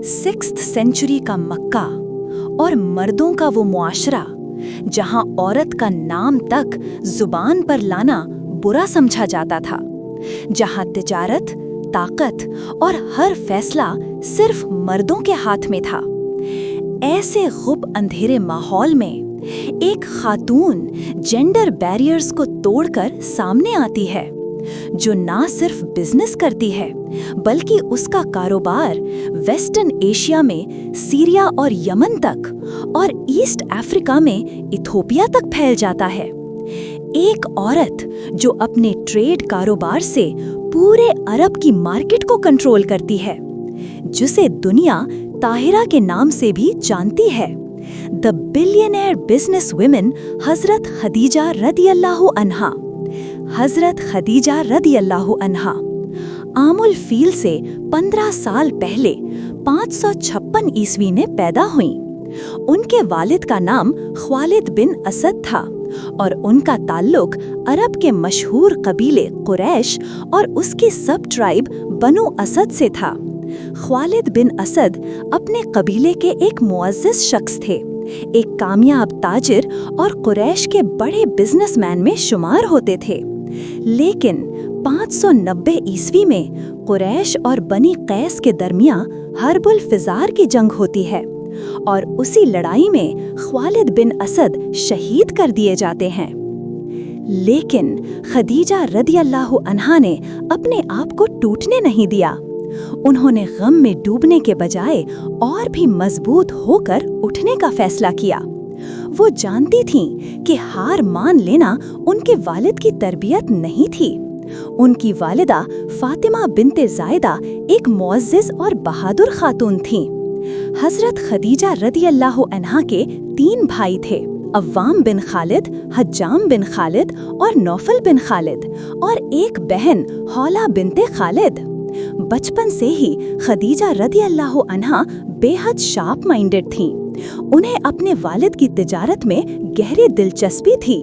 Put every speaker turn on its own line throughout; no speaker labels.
6th century का मक्का और मर्दों का वो मुआशरा जहां औरत का नाम तक जुबान पर लाना बुरा समझा जाता था, जहां तिजारत, ताकत और हर फैसला सिर्फ मर्दों के हाथ में था। ऐसे गुप अंधेरे माहौल में एक खातून जेंडर बैरियर्स को तोड़कर सामने आती है, जो ना सिर्फ बिजनेस करती है बल्कि उसका कारोबार वेस्टर्न एशिया में सीरिया और यमन तक और ईस्ट अफ्रीका में इथोपिया तक फैल जाता है। एक औरत जो अपने ट्रेड कारोबार से पूरे अरब की मार्केट को कंट्रोल करती है, जिसे दुनिया ताहिरा के नाम से भी जानती है, द बिलियनेयर बिजनेस वुमेन हजरत खदीजा रदियल्लाहु अन्हा। हजरत खदीजा रदियल्लाहु अन्हा आमुल फील से 15 साल पहले 556 ईस्वी में पैदा हुईं। उनके वालिद का नाम ख्वालिद बिन असद था और उनका ताल्लुक अरब के मशहूर कबीले कुरैश और उसकी सब ट्राइब बनु असद से था। ख्वालिद बिन असद अपने कबीले के एक मुअज़्ज़िज़ शख्स थे, एक कामयाब ताजिर और कुरैश के बड़े बिजनेसमैन में शुमार होते थे। लेकिन 590 ईस्वी में कुरैश और बनी कैस के दरमियां हर्बुल फिजार की जंग होती है और उसी लड़ाई में ख्वालिद बिन असद शहीद कर दिए जाते हैं। लेकिन खदीजा रदियल्लाहु अन्हा ने अपने आप को टूटने नहीं दिया। उन्होंने गम में डूबने के बजाय और भी मजबूत होकर उठने का फैसला किया। वो जानती थीं कि हार मान लेना उनके वालिद की तरबियत नहीं थी। उनकी वालिदा फातिमा बिनते जायदा एक मुअज़्ज़िज़ और बहादुर खातून थीं। हजरत खदीजा रदियल्लाहु अन्हा के 3 भाई थे, अव्वाम बिन खालिद, हज्जाम बिन खालिद और नौफल बिन खालिद, और एक बहन हौला बिनते खालिद। बचपन से ही खदीजा रदियल्लाहु अन्हा बेहद शार्प माइंडेड थीं। उन्हें अपने वालिद की तिजारत में गहरी दिलचस्पी थी।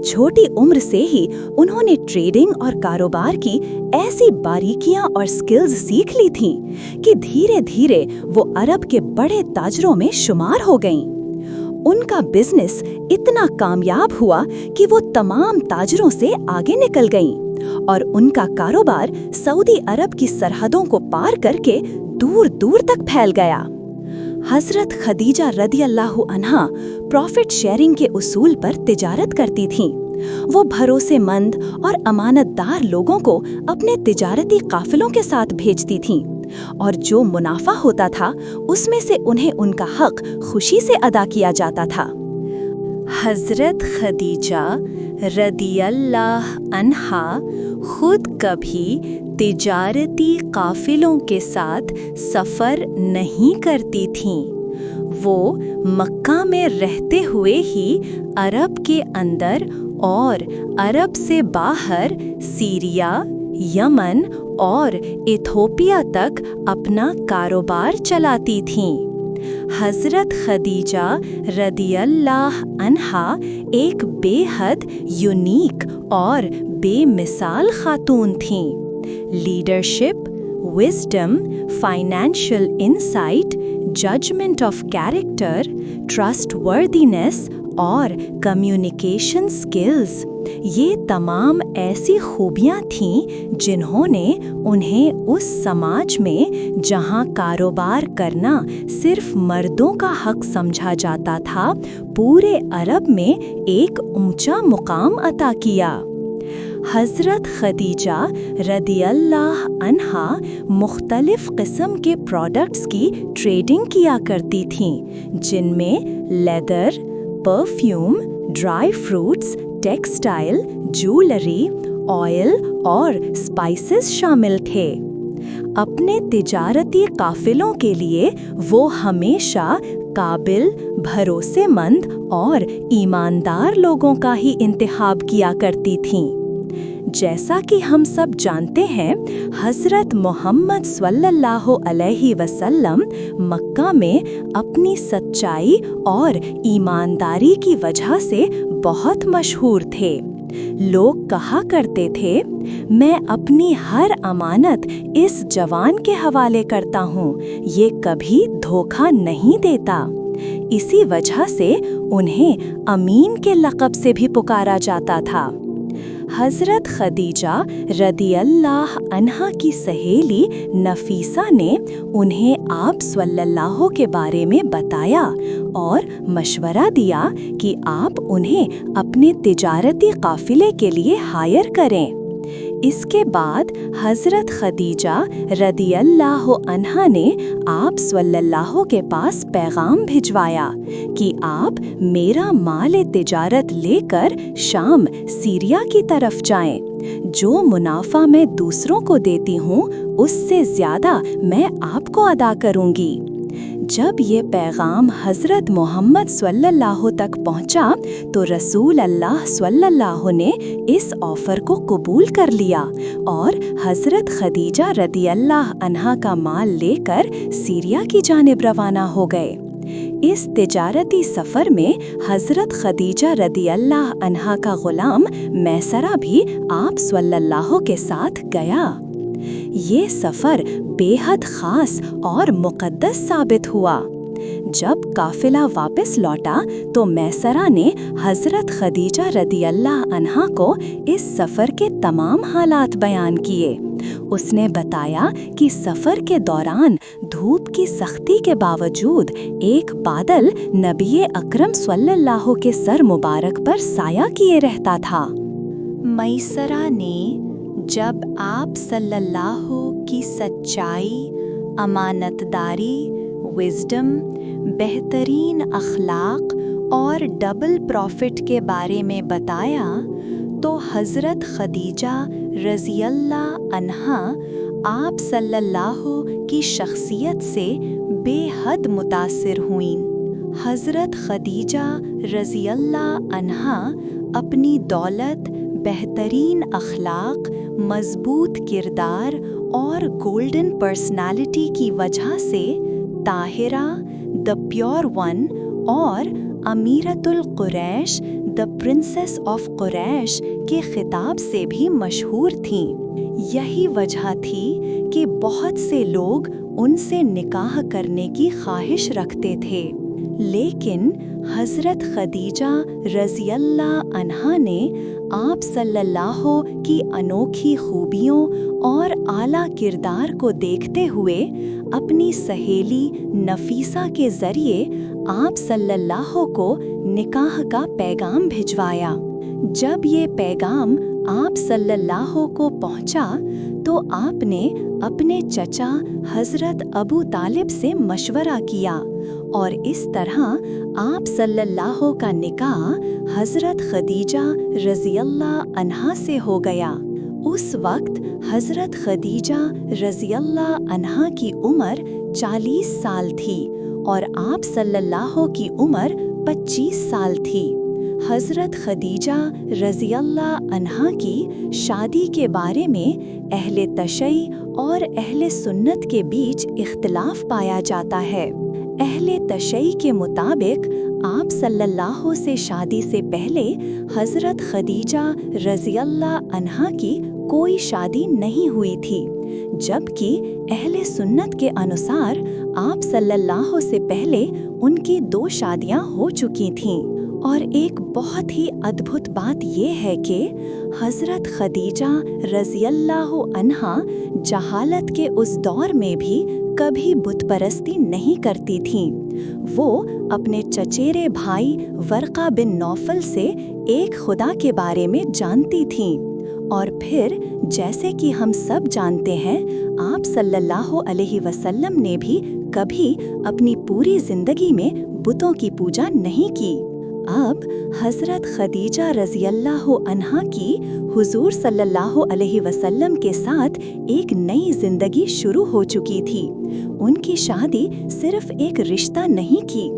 छोटी उम्र से ही उन्होंने ट्रेडिंग और कारोबार की ऐसी बारीकियां और स्किल्स सीख ली थीं कि धीरे धीरे वो अरब के बड़े ताजरों में शुमार हो गईं। उनका बिजनेस इतना कामयाब हुआ कि वो तमाम ताजरों से आगे निकल गईं और उनका कारोबार सऊदी अरब की सरहदों को पार करके दूर दूर तक फैल गया। हजरत खदीजा रदियल्लाहु अन्हा प्रॉफिट शेयरिंग के उसूल पर तिजारत करती थीं। वो भरोसेमंद और अमानतदार लोगों को अपने तिजारती काफिलों के साथ भेजती थीं और जो मुनाफा होता था उसमें से उन्हें उनका हक खुशी से अदा किया जाता था। हजरत खदीजा रदियल्लाहु अन्हा खुद कभी तिजारती काफिलों के साथ सफ़र नहीं करती थीं। वो मक्का में रहते हुए ही अरब के अंदर और अरब से बाहर सीरिया, यमन और इथोपिया तक अपना कारोबार चलाती थीं। हजरत खदीजा रदियल्लाहु अन्हा एक बेहद यूनिक और बेमिसाल खातून थीं। Leadership, wisdom, financial insight, judgement of character, trustworthiness और कम्युनिकेशन स्किल्स, ये तमाम ऐसी खूबियाँ थीं जिन्होंने उन्हें उस समाज में जहाँ कारोबार करना सिर्फ मर्दों का हक समझा जाता था, पूरे अरब में एक ऊंचा मुकाम अता किया। हजरत खदीजा रदियल्लाहु अन्हा मुख्तलिफ किस्म के प्रोडक्ट्स की ट्रेडिंग किया करती थीं, जिनमें leather, perfume, dry fruits, textile, jewellery, oil और स्पाइसेस शामिल थे। अपने तिजारती काफिलों के लिए वो हमेशा काबिल, भरोसेमंद और ईमानदार लोगों का ही इंतखाब किया करती थीं। जैसा कि हम सब जानते हैं, हज़रत मोहम्मद सल्लल्लाहु अलैहि वसल्लम मक्का में अपनी सच्चाई और ईमानदारी की वजह से बहुत मशहूर थे। लोग कहा करते थे, मैं अपनी हर अमानत इस जवान के हवाले करता हूँ, ये कभी धोखा नहीं देता। इसी वजह से उन्हें अमीन के लक़ब से भी पुकारा जाता था। हज़रत खदीजा रदियल्लाह अन्हा की सहेली नफीसा ने उन्हें आप सल्लल्लाहु के बारे में बताया और मशवरा दिया कि आप उन्हें अपने तिजारती काफ़िले के लिए हायर करें। इसके बाद हज़रत खदीजा रदियल्लाहु अन्हा ने आप सल्लल्लाहु के पास पैगाम भिजवाया कि आप मेरा माल तिजारत लेकर शाम सीरिया की तरफ जाएं। जो मुनाफा मैं दूसरों को देती हूँ उससे ज़्यादा मैं आपको अदा करूँगी। जब ये पैगाम हज़रत मोहम्मद सल्लल्लाहु तक पहुँचा तो रसूल अल्लाह सल्लल्लाहु ने इस ऑफ़र को कबूल कर लिया और हज़रत खदीजा रदियल्लाह अन्हा का माल लेकर सीरिया की जानिब रवाना हो गए। इस तिजारती सफ़र में हज़रत खदीजा रदियल्लाह अन्हा का ग़ुलाम मैसरा भी आप सल्लल्लाहु के साथ गया। ये सफ़र बेहद ख़ास और मुक़द्दस साबित हुआ। जब काफ़िला वापस लौटा तो मैसरा ने हज़रत खदीजा रदियल्लाह अन्हा को इस सफ़र के तमाम हालात बयान किए। उसने बताया कि सफ़र के दौरान धूप की सख्ती के बावजूद एक बादल नबी अकरम सल्लल्लाहु के सर मुबारक पर साया किए रहता था। मैसरा ने जब आप सल्लल्लाहु की सच्चाई, अमानतदारी, विज़डम, बेहतरीन अखलाक और डबल प्रॉफिट के बारे में बताया तो हज़रत खदीजा रज़ियल्लाह अन्हा आप सल्लल्लाहु की शख्सियत से बेहद मुतासिर हुईं। हज़रत खदीजा रज़ियल्लाह अन्हा अपनी दौलत, बेहतरीन अखलाक, मज़बूत किरदार और गोल्डन पर्सनालिटी की वजह से ताहिरा, द प्योर वन और अमीरतुल कुरैश, द प्रिंसेस ऑफ कुरैश के खिताब से भी मशहूर थीं। यही वजह थी कि बहुत से लोग उनसे निकाह करने की ख्वाहिश रखते थे, लेकिन हज़रत खदीजा रज़ियल्लाह अन्हा ने आप सल्लल्लाहु की अनोखी खूबियों और आला किरदार को देखते हुए अपनी सहेली नफीसा के ज़रिए आप सल्लल्लाहु को निकाह का पैगाम भिजवाया। जब ये पैगाम आप सल्लल्लाहु को पहुंचा तो आपने अपने चचा हज़रत अबू तालिब से मशवरा किया और इस तरह आप सल्लल्लाहु का निकाह हज़रत खदीजा रज़ियल्लाह अन्हा से हो गया। उस वक्त हज़रत खदीजा रज़ियल्लाह अन्हा की उम्र 40 साल थी और आप सल्लल्लाहु की उम्र 25 साल थी। हज़रत खदीजा रज़ियल्लाह अन्हा की शादी के बारे में अहले तशय्युई और अहले सुन्नत के बीच इख्तिलाफ पाया जाता है। अहले तशय्युई के मुताबिक आप सल्लल्लाहु से शादी से पहले हज़रत खदीजा रज़ियल्लाह अन्हा की कोई शादी नहीं हुई थी, जबकि अहले सुन्नत के अनुसार आप सल्लल्लाहु से पहले उनकी 2 शादियां हो चुकी थीं। और एक बहुत ही अद्भुत बात ये है कि हज़रत खदीजा रज़ियल्लाहु अन्हा जहालत के उस दौर में भी कभी बुत परस्ती नहीं करती थीं। वो अपने चचेरे भाई वर्का बिन नौफल से एक खुदा के बारे में जानती थीं। और फिर जैसे कि हम सब जानते हैं, आप सल्लल्लाहु अलैहि वसल्लम ने भी कभी अपनी पूरी ज़िंदगी में बुतों की पूजा नहीं की। अब हज़रत खदीजा रज़ियल्लाहु अन्हा की हुज़ूर सल्लल्लाहु अलैहि वसल्लम के साथ एक नई ज़िंदगी शुरू हो चुकी थी। उनकी शादी सिर्फ एक रिश्ता नहीं थी,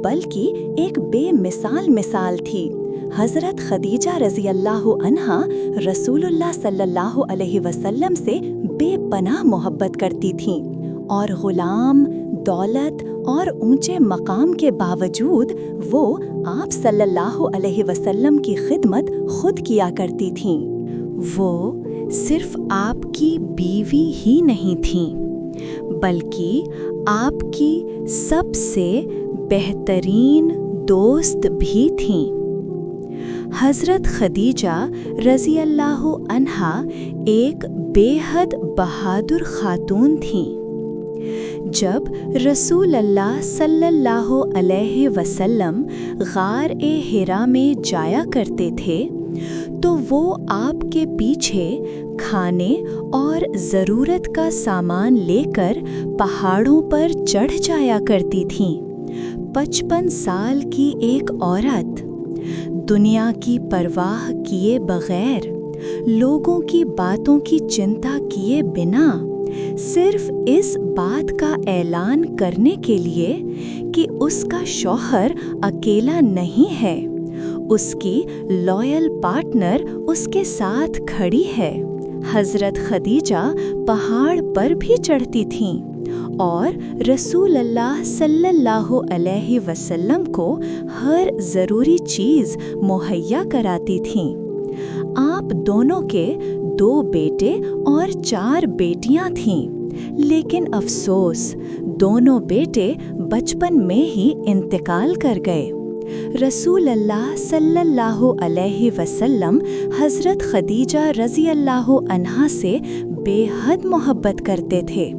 बल्कि एक बेमिसाल मिसाल थी। हज़रत खदीजा रज़ियल्लाहु अन्हा रसूलुल्लाह सल्लल्लाहु अलैहि वसल्लम से बेपनाह मोहब्बत करती थीं और ग़ुलाम, दौलत और ऊंचे मकाम के बावजूद वो आप सल्लल्लाहु अलैहि वसल्लम की खिदमत खुद किया करती थीं। वो सिर्फ आपकी बीवी ही नहीं थीं, बल्कि आपकी सबसे बेहतरीन दोस्त भी थीं। हज़रत खदीजा रज़ी अल्लाह अन्हा एक बेहद बहादुर खातून थीं। जब रसूल अल्लाह सल्लल्लाहु अलैहि वसल्लम गार-ए-हिरा में जाया करते थे तो वो आपके पीछे खाने और ज़रूरत का सामान लेकर पहाड़ों पर चढ़ जाया करती थीं। 55 साल की एक औरत दुनिया की परवाह किए बगैर, लोगों की बातों की चिंता किए बिना, सिर्फ इस बात का ऐलान करने के लिए कि उसका शौहर अकेला नहीं है, उसकी लॉयल पार्टनर उसके साथ खड़ी है। हज़रत खदीजा पहाड़ पर भी चढ़ती थीं और रसूल अल्लाह सल्लल्लाहु अलैहि वसल्लम को हर ज़रूरी चीज़ मुहैया कराती थीं। आप दोनों के 2 बेटे और 4 बेटियां थीं, लेकिन अफसोस दोनों बेटे बचपन में ही इंतकाल कर गए। रसूल अल्लाह सल्लल्लाहु अलैहि वसल्लम हज़रत खदीजा रज़ी अल्लाह अन्हा से बेहद मोहब्बत करते थे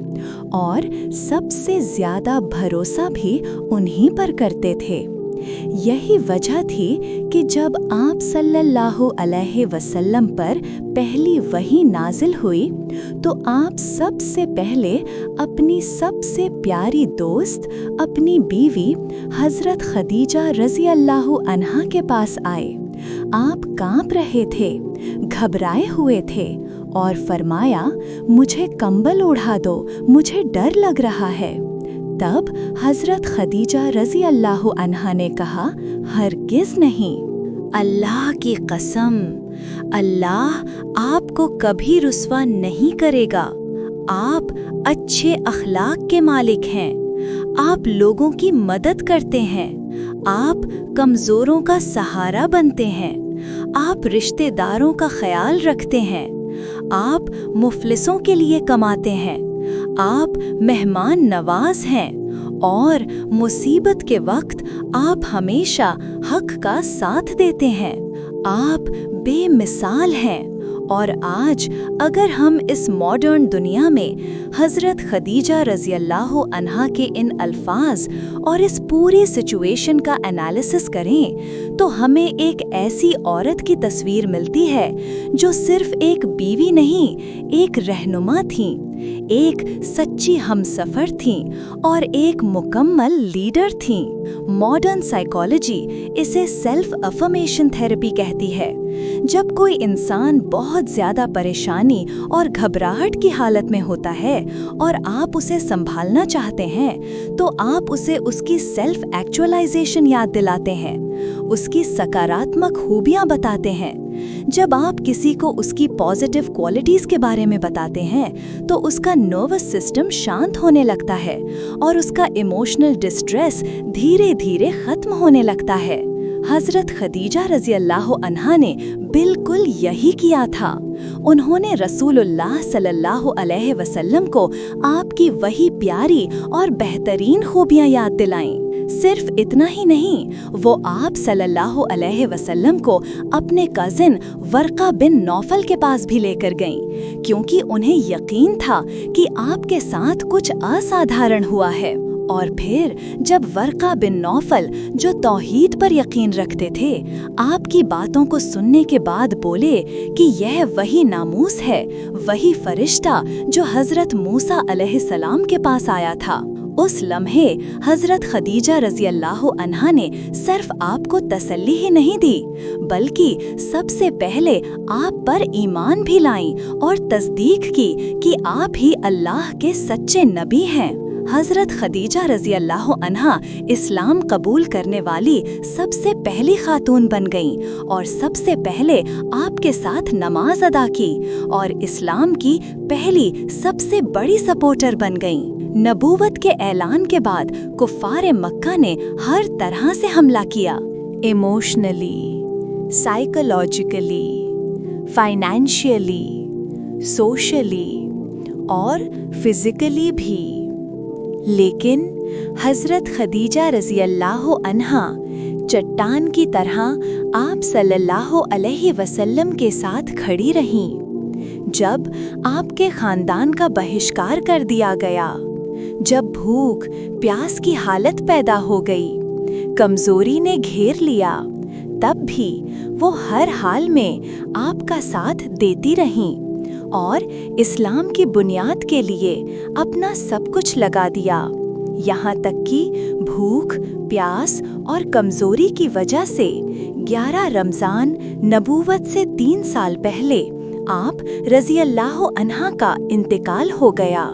और सबसे ज़्यादा भरोसा भी उन्हीं पर करते थे। यही वजह थी कि जब आप सल्लल्लाहु अलैहि वसल्लम पर पहली वही नाजिल हुई तो आप सबसे पहले अपनी सबसे प्यारी दोस्त, अपनी बीवी हज़रत खदीजा रज़ी अल्लाह अन्हा के पास आए। आप कांप रहे थे, घबराए हुए थे और फरमाया, मुझे कंबल ओढ़ा दो, मुझे डर लग रहा है। तब हज़रत खदीजा रज़ी अल्लाह अन्हा ने कहा, हरगिज़ नहीं, अल्लाह की कसम, अल्लाह आपको कभी रुस्वा नहीं करेगा। आप अच्छे अखलाक के मालिक हैं, आप लोगों की मदद करते हैं, आप कमज़ोरों का सहारा बनते हैं, आप रिश्तेदारों का ख्याल रखते हैं, आप मुफलिसों के लिए कमाते हैं, आप मेहमान नवाज हैं और मुसीबत के वक्त आप हमेशा हक का साथ देते हैं। आप बेमिसाल हैं। और आज अगर हम इस मॉडर्न दुनिया में हज़रत खदीजा रज़ी अल्लाह अन्हा के इन अल्फाज और इस पूरी सिचुएशन का एनालिसिस करें तो हमें एक ऐसी औरत की तस्वीर मिलती है जो सिर्फ एक बीवी नहीं, एक रहनुमा थीं, एक सच्ची हमसफ़र थीं और एक मुकम्मल लीडर थीं। मॉडर्न साइकोलॉजी इसे सेल्फ अफर्मेशन थेरेपी कहती है। जब कोई इंसान बहुत ज़्यादा परेशानी और घबराहट की हालत में होता है और आप उसे संभालना चाहते हैं तो आप उसे उसकी सेल्फ एक्चुअलाइजेशन याद दिलाते हैं, उसकी सकारात्मक खूबियाँ बताते हैं। जब आप किसी को उसकी पॉजिटिव क्वालिटीज़ के बारे में बताते हैं तो उसका नर्वस सिस्टम शांत होने लगता है और उसका इमोशनल डिस्ट्रेस धीरे धीरे ख़त्म होने लगता है। हज़रत खदीजा रज़ी अल्लाह अन्हा ने बिल्कुल यही किया था। उन्होंने रसूलुल्लाह सल्लल्लाहु अलैहि वसल्लम को आपकी वही प्यारी और बेहतरीन खूबियाँ याद दिलाईं। सिर्फ इतना ही नहीं, वो आप सल्लल्लाहु अलैहि वसल्लम को अपने कज़िन वर्का बिन नौफल के पास भी लेकर गईं, क्योंकि उन्हें यकीन था कि आपके साथ कुछ असाधारण हुआ है। और फिर जब वर्का बिन नौफल, जो तौहीद पर यकीन रखते थे, आपकी बातों को सुनने के बाद बोले कि यह वही नामूस है, वही फरिश्ता जो हज़रत मूसा अलैहिस्सलाम के पास आया था, उस लम्हे हज़रत खदीजा रज़ी अल्लाह अन्हा ने सिर्फ आपको तसल्ली ही नहीं दी, बल्कि सबसे पहले आप पर ईमान भी लाईं और तस्दीक की कि आप ही अल्लाह के सच्चे नबी हैं। हज़रत खदीजा रज़ी अल्लाह अन्हा इस्लाम कबूल करने वाली सबसे पहली खातून बन गईं और सबसे पहले आपके साथ नमाज अदा की और इस्लाम की पहली सबसे बड़ी सपोर्टर बन गईं। नबूवत के ऐलान के बाद कुफ़ार मक्का ने हर तरह से हमला किया, इमोशनली, साइकोलॉजिकली, फाइनेंशियली, सोशली और फिजिकली भी। लेकिन हज़रत खदीजा रज़ी अल्लाह अन्हा चट्टान की तरह आप सल्लल्लाहु अलैहि वसल्लम के साथ खड़ी रहीं। जब आपके खानदान का बहिष्कार कर दिया गया, जब भूख प्यास की हालत पैदा हो गई, कमजोरी ने घेर लिया, तब भी वो हर हाल में आपका साथ देती रहीं और इस्लाम की बुनियाद के लिए अपना सब कुछ लगा दिया। यहाँ तक कि भूख, प्यास और कमजोरी की वजह से 11 रमज़ान नबूवत से 3 साल पहले आप रज़ी अल्लाह अन्हा का इंतकाल हो गया।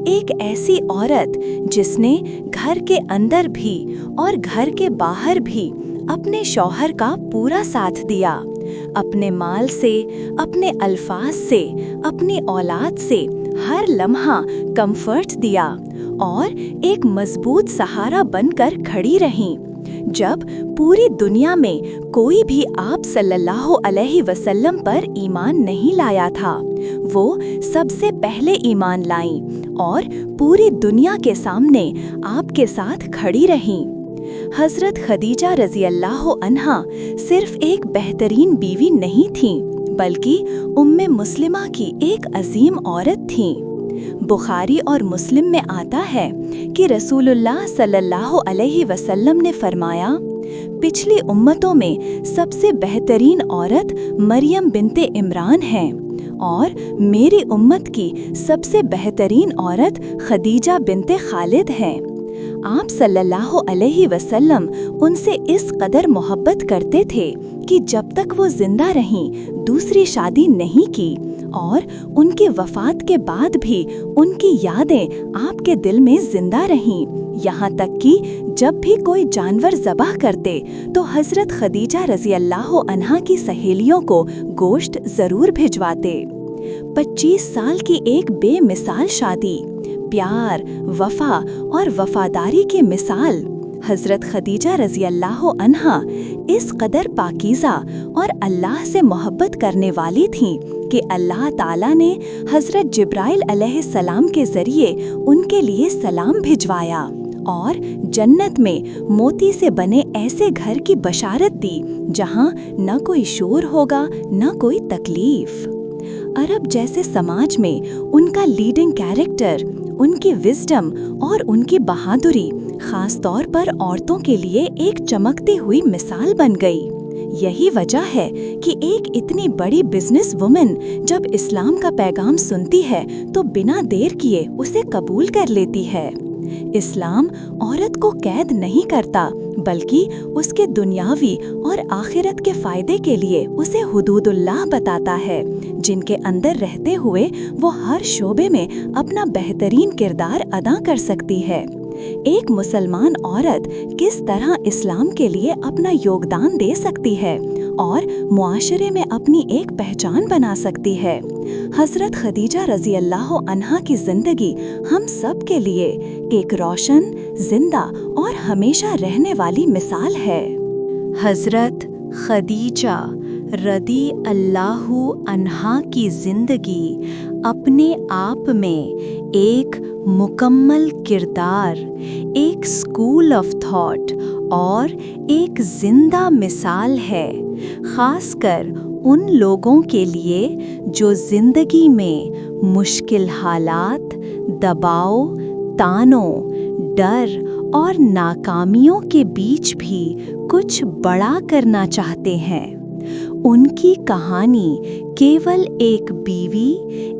एक ऐसी औरत जिसने घर के अंदर भी और घर के बाहर भी अपने शौहर का पूरा साथ दिया, अपने माल से, अपने अल्फाज से, अपनी औलाद से हर लम्हा कंफर्ट दिया और एक मजबूत सहारा बनकर खड़ी रहीं। जब पूरी दुनिया में कोई भी आप सल्लल्लाहु अलैहि वसल्लम पर ईमान नहीं लाया था, वो सबसे पहले ईमान लाईं और पूरी दुनिया के सामने आपके साथ खड़ी रहीं। हज़रत खदीजा रज़ी अल्लाह अन्हा सिर्फ एक बेहतरीन बीवी नहीं थीं, बल्कि उम्मे मुस्लिमा की एक अजीम औरत थीं। बुखारी और मुस्लिम में आता है कि रसूलुल्लाह सल्लल्लाहु अलैहि वसल्लम ने फरमाया, पिछली उम्मतों में सबसे बेहतरीन औरत मरियम बिनते इमरान है और मेरी उम्मत की सबसे बेहतरीन औरत खदीजा बिनते खालिद है। आप सल्लल्लाहु अलैहि वसल्लम उनसे इस कदर मोहब्बत करते थे कि जब तक वो जिंदा रहीं दूसरी शादी नहीं की और उनकी वफात के बाद भी उनकी यादें आपके दिल में जिंदा रहीं। यहाँ तक कि जब भी कोई जानवर ज़बह करते तो हज़रत खदीजा रज़ी अल्लाह अन्हा की सहेलियों को गोश्त ज़रूर भिजवाते। 25 साल की एक बेमिसाल शादी, प्यार, वफा और वफादारी की मिसाल। हज़रत खदीजा रज़ी अल्लाह अन्हा इस कदर पाकीज़ा और अल्लाह से मोहब्बत करने वाली थीं कि अल्लाह ताला ने हज़रत जिब्राइल अलैहिस्सलाम के ज़रिए उनके लिए सलाम भिजवाया और जन्नत में मोती से बने ऐसे घर की बशारत दी जहाँ न कोई शोर होगा न कोई तकलीफ। अरब जैसे समाज में उनका लीडिंग कैरेक्टर, उनकी विजडम और उनकी बहादुरी खास तौर पर औरतों के लिए एक चमकती हुई मिसाल बन गई। यही वजह है कि एक इतनी बड़ी बिजनेस वुमन जब इस्लाम का पैगाम सुनती है तो बिना देर किए उसे कबूल कर लेती है। इस्लाम औरत को कैद नहीं करता, बल्कि उसके दुनियावी और आखिरत के फायदे के लिए उसे हुदूदुल्लाह बताता है, जिनके अंदर रहते हुए वो हर शोबे में अपना बेहतरीन किरदार अदा कर सकती है। एक मुसलमान औरत किस तरह इस्लाम के लिए अपना योगदान दे सकती है और मुआशरे में अपनी एक पहचान बना सकती है। हज़रत खदीजा रज़ी अल्लाह अन्हा की ज़िंदगी हम सब के लिए एक रोशन, जिंदा और हमेशा रहने वाली मिसाल है। हज़रत खदीजा रज़ी अल्लाह अन्हा की ज़िंदगी अपने आप में एक मुकम्मल किरदार, एक स्कूल ऑफ थॉट और एक जिंदा मिसाल है, खासकर उन लोगों के लिए जो जिंदगी में मुश्किल हालात, दबाव, तानों, डर और नाकामियों के बीच भी कुछ बड़ा करना चाहते हैं। उनकी कहानी केवल एक बीवी,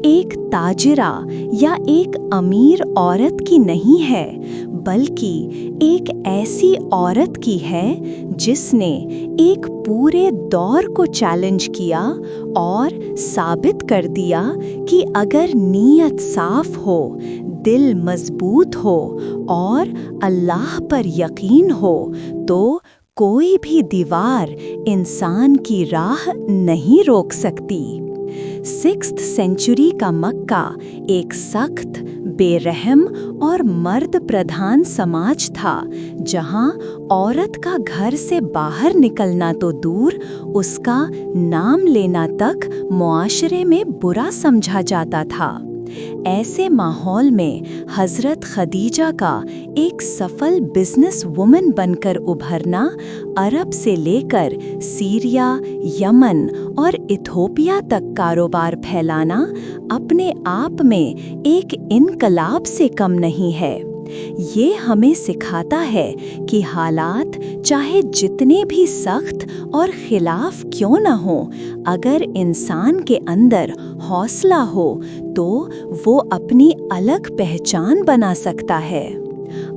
एक ताजिरा या एक अमीर औरत की नहीं है, बल्कि एक ऐसी औरत की है जिसने एक पूरे दौर को चैलेंज किया और साबित कर दिया कि अगर नीयत साफ हो, दिल मजबूत हो और अल्लाह पर यकीन हो तो कोई भी दीवार इंसान की राह नहीं रोक सकती। 6th सेंचुरी का मक्का एक सख्त, बेरहम और मर्द प्रधान समाज था, जहां औरत का घर से बाहर निकलना तो दूर, उसका नाम लेना तक मुआशरे में बुरा समझा जाता था। ऐसे माहौल में हज़रत खदीजा का एक सफल बिजनेस वुमन बनकर उभरना, अरब से लेकर सीरिया, यमन और इथोपिया तक कारोबार फैलाना अपने आप में एक इनकलाब से कम नहीं है। ये हमें सिखाता है कि हालात चाहे जितने भी सख्त और खिलाफ क्यों न हो, अगर इंसान के अंदर हौसला हो तो वो अपनी अलग पहचान बना सकता है।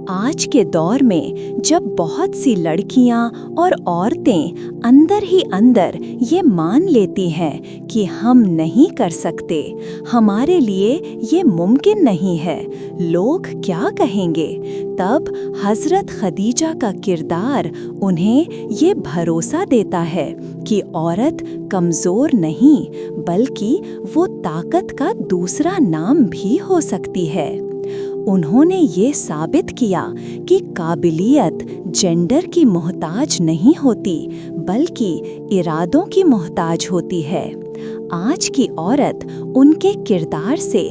आज के दौर में जब बहुत सी लड़कियां और औरतें अंदर ही अंदर ये मान लेती हैं कि हम नहीं कर सकते, हमारे लिए ये मुमकिन नहीं है, लोग क्या कहेंगे, तब हज़रत खदीजा का किरदार उन्हें ये भरोसा देता है कि औरत कमज़ोर नहीं, बल्कि वो ताकत का दूसरा नाम भी हो सकती है। उन्होंने ये साबित किया कि काबिलियत जेंडर की मोहताज नहीं होती, बल्कि इरादों की मोहताज होती है। आज की औरत उनके किरदार से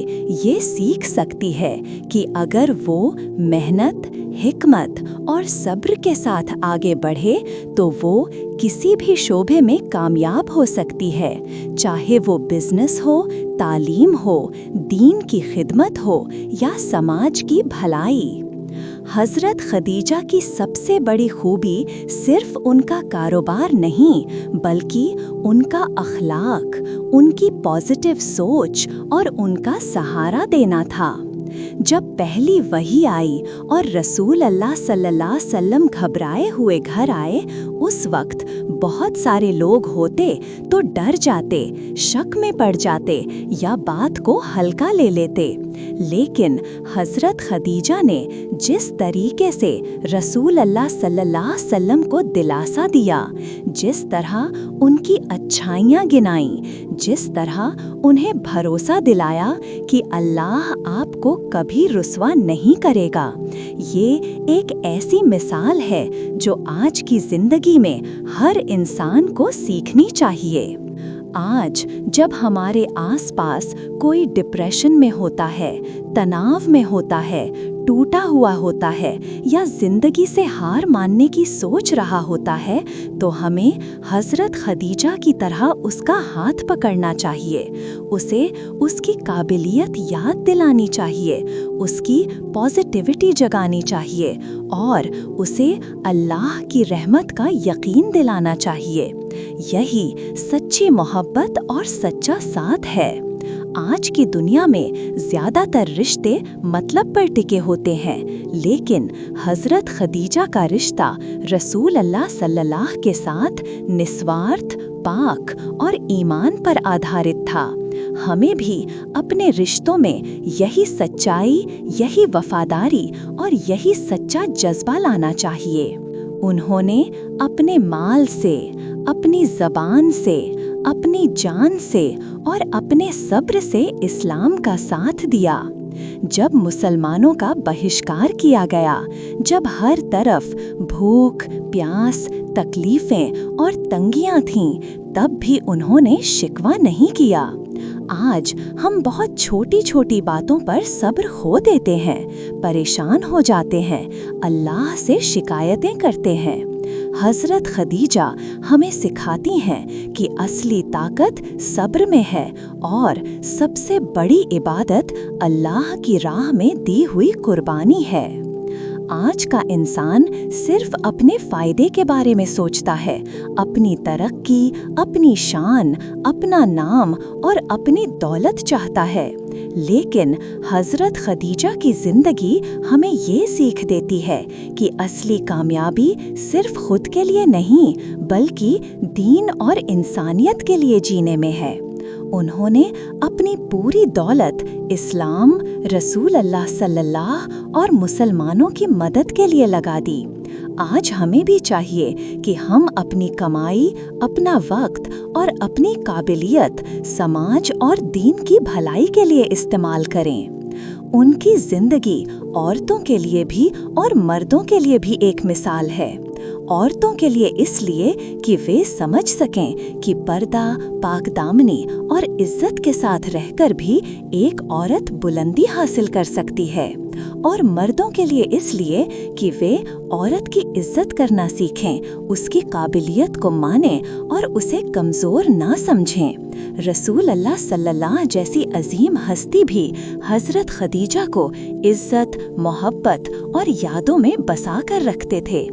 ये सीख सकती है कि अगर वो मेहनत, हिकमत और सब्र के साथ आगे बढ़े तो वो किसी भी शोबे में कामयाब हो सकती है, चाहे वो बिजनेस हो, तालीम हो, दीन की खिदमत हो या समाज की भलाई। हज़रत खदीजा की सबसे बड़ी खूबी सिर्फ उनका कारोबार नहीं, बल्कि उनका अखलाक, उनकी पॉजिटिव सोच और उनका सहारा देना था। जब पहली वही आई और रसूल अल्लाह सल्लल्लाहु अलैहि वसल्लम घबराए हुए घर आए, उस वक्त बहुत सारे लोग होते तो डर जाते, शक में पड़ जाते या बात को हल्का ले लेते। लेकिन हज़रत खदीजा ने जिस तरीके से रसूल अल्लाह सल्लल्लाहु अलैहि वसल्लम को दिलासा दिया, जिस तरह उनकी अच्छाइयाँ गिनाईं, जिस तरह उन्हें भरोसा दिलाया कि अल्लाह आपको कभी रुस्वा नहीं करेगा, ये एक ऐसी मिसाल है जो आज की जिंदगी में हर इंसान को सीखनी चाहिए। आज जब हमारे आसपास कोई डिप्रेशन में होता है, तनाव में होता है, टूटा हुआ होता है या जिंदगी से हार मानने की सोच रहा होता है, तो हमें हज़रत खदीजा की तरह उसका हाथ पकड़ना चाहिए, उसे उसकी काबिलियत याद दिलानी चाहिए, उसकी पॉजिटिविटी जगानी चाहिए और उसे अल्लाह की रहमत का यकीन दिलाना चाहिए। यही सच्ची मोहब्बत और सच्चा साथ है। आज की दुनिया में ज़्यादातर रिश्ते मतलब पर टिके होते हैं, लेकिन हज़रत खदीजा का रिश्ता रसूल अल्लाह सल्लल्लाहु के साथ निस्वार्थ, पाक और ईमान पर आधारित था। हमें भी अपने रिश्तों में यही सच्चाई, यही वफादारी और यही सच्चा जज्बा लाना चाहिए। उन्होंने अपने माल से, अपनी ज़बान से, अपनी जान से और अपने सब्र से इस्लाम का साथ दिया। जब मुसलमानों का बहिष्कार किया गया, जब हर तरफ भूख, प्यास, तकलीफें और तंगियां थीं, तब भी उन्होंने शिकवा नहीं किया। आज हम बहुत छोटी छोटी बातों पर सब्र खो देते हैं, परेशान हो जाते हैं, अल्लाह से शिकायतें करते हैं। हज़रत खदीजा हमें सिखाती हैं कि असली ताकत सब्र में है और सबसे बड़ी इबादत अल्लाह की राह में दी हुई कुर्बानी है। आज का इंसान सिर्फ अपने फ़ायदे के बारे में सोचता है, अपनी तरक्की, अपनी शान, अपना नाम और अपनी दौलत चाहता है। लेकिन हज़रत खदीजा की ज़िंदगी हमें ये सीख देती है कि असली कामयाबी सिर्फ खुद के लिए नहीं, बल्कि दीन और इंसानियत के लिए जीने में है। उन्होंने अपनी पूरी दौलत इस्लाम, रसूल अल्लाह सल्लल्लाहु और मुसलमानों की मदद के लिए लगा दी। आज हमें भी चाहिए कि हम अपनी कमाई, अपना वक्त और अपनी काबिलियत समाज और दीन की भलाई के लिए इस्तेमाल करें। उनकी जिंदगी औरतों के लिए भी और मर्दों के लिए भी एक मिसाल है। औरतों के लिए इसलिए कि वे समझ सकें कि पर्दा, पाकदामनी और इज्जत के साथ रहकर भी एक औरत बुलंदी हासिल कर सकती है, और मर्दों के लिए इसलिए कि वे औरत की इज्जत करना सीखें, उसकी काबिलियत को मानें और उसे कमज़ोर ना समझें। रसूल अल्लाह सल्लल्लाहु जैसी अजीम हस्ती भी हज़रत खदीजा को इज्जत, मोहब्बत और यादों में बसा कर रखते थे।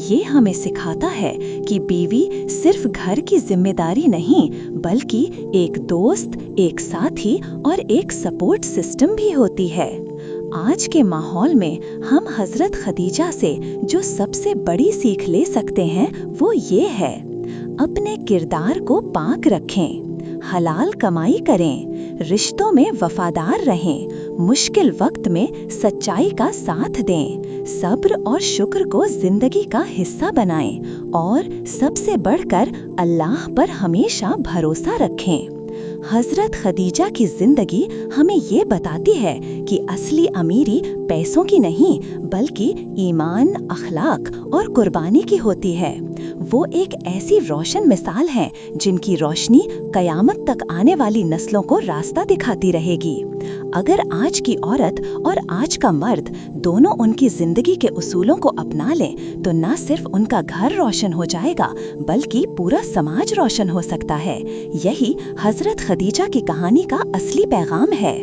ये हमें सिखाता है कि बीवी सिर्फ घर की जिम्मेदारी नहीं, बल्कि एक दोस्त, एक साथी और एक सपोर्ट सिस्टम भी होती है। आज के माहौल में हम हज़रत खदीजा से जो सबसे बड़ी सीख ले सकते हैं वो ये है, अपने किरदार को पाक रखें, हलाल कमाई करें, रिश्तों में वफादार रहें, मुश्किल वक्त में सच्चाई का साथ दें, सब्र और शुक्र को जिंदगी का हिस्सा बनाएं और सबसे बढ़कर अल्लाह पर हमेशा भरोसा रखें। हज़रत खदीजा की जिंदगी हमें ये बताती है कि असली अमीरी पैसों की नहीं, बल्कि ईमान, अखलाक और कुर्बानी की होती है। वो एक ऐसी रोशन मिसाल है जिनकी रोशनी कयामत तक आने वाली नस्लों को रास्ता दिखाती रहेगी। अगर आज की औरत और आज का मर्द दोनों उनकी जिंदगी के उसूलों को अपना लें तो न सिर्फ उनका घर रोशन हो जाएगा, बल्कि पूरा समाज रोशन हो सकता है। यही हज़रत खदीजा की कहानी का असली पैगाम है।